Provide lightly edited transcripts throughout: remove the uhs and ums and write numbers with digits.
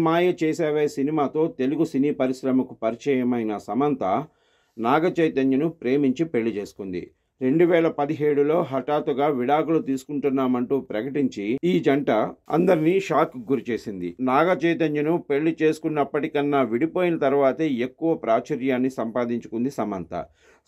మాయ చేసావే సినిమాతో తెలుగు సినీ పరిశ్రమకు పరిచయమైన సమంత నాగ చైతన్యను ప్రేమించి పెళ్లి చేసుకుంది. 2017లో హఠాత్తుగా విడాకులు తీసుకుంటున్నామంటూ ప్రకటించి ఈ జంట అందరినీ షాక్ గురిచేసింది. నాగ చైతన్యను పెళ్లి చేసుకున్నప్పటికన్నా విడిపోయిన తర్వాతే ఎక్కువ ప్రాచుర్యాన్ని సంపాదించుకుంది సమంత.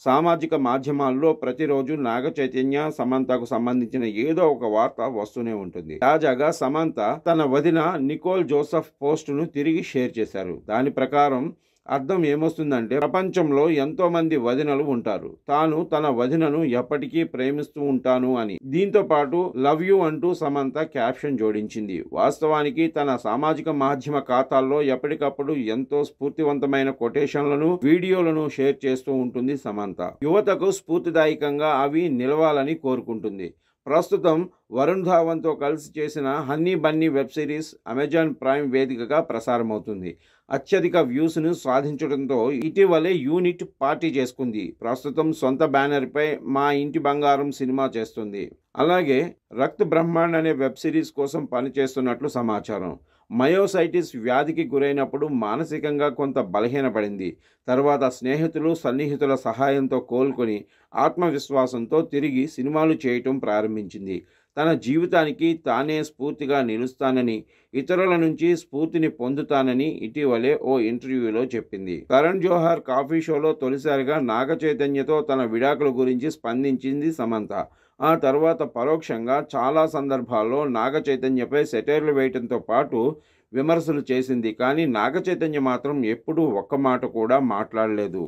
సామాజిక మాధ్యమాల్లో ప్రతిరోజు నాగ చైతన్య, సమంతకు సంబంధించిన ఏదో ఒక వార్త వస్తూనే ఉంటుంది. తాజాగా సమంత తన వదిన నికోల్ జోసెఫ్ పోస్టును తిరిగి షేర్ చేశారు. దాని ప్రకారం అర్థం ఏమొస్తుందంటే, ప్రపంచంలో ఎంతో మంది వదినలు ఉంటారు, తాను తన వదినను ఎప్పటికీ ప్రేమిస్తూ ఉంటాను అని. దీంతో పాటు లవ్ యూ అంటూ సమంత క్యాప్షన్ జోడించింది. వాస్తవానికి తన సామాజిక మాధ్యమ ఖాతాల్లో ఎప్పటికప్పుడు ఎంతో స్ఫూర్తివంతమైన కొటేషన్లను, వీడియోలను షేర్ చేస్తూ ఉంటుంది సమంత. యువతకు స్ఫూర్తిదాయకంగా అవి నిలవాలని కోరుకుంటుంది. ప్రస్తుతం వరుణ్ ధావన్తో కలిసి చేసిన honey Bunny web series Amazon prime వేదికగా ప్రసారమవుతుంది. అత్యధిక వ్యూస్ను సాధించడంతో ఇటీవలే యూనిట్ పార్టీ చేసుకుంది. ప్రస్తుతం సొంత బ్యానర్పై మా ఇంటి బంగారం సినిమా చేస్తుంది. అలాగే రక్త్ బ్రహ్మాండ్ అనే వెబ్ సిరీస్ కోసం పనిచేస్తున్నట్లు సమాచారం. మయోసైటిస్ వ్యాధికి గురైనప్పుడు మానసికంగా కొంత బలహీనపడింది. తర్వాత స్నేహితులు, సన్నిహితుల సహాయంతో కోలుకొని ఆత్మవిశ్వాసంతో తిరిగి సినిమాలు చేయటం ప్రారంభించింది. తన జీవితానికి తానే స్ఫూర్తిగా నిలుస్తానని, ఇతరుల నుంచి స్ఫూర్తిని పొందుతానని ఇటీవలే ఓ ఇంటర్వ్యూలో చెప్పింది. కరణ్ జోహార్ కాఫీ షోలో తొలిసారిగా నాగ చైతన్యతో తన విడాకుల గురించి స్పందించింది సమంత. ఆ తర్వాత పరోక్షంగా చాలా సందర్భాల్లో నాగ చైతన్యపై సెటైర్లు వేయటంతో పాటు విమర్శలు చేసింది. కానీ నాగ చైతన్య మాత్రం ఎప్పుడూ ఒక్క మాట కూడా మాట్లాడలేదు.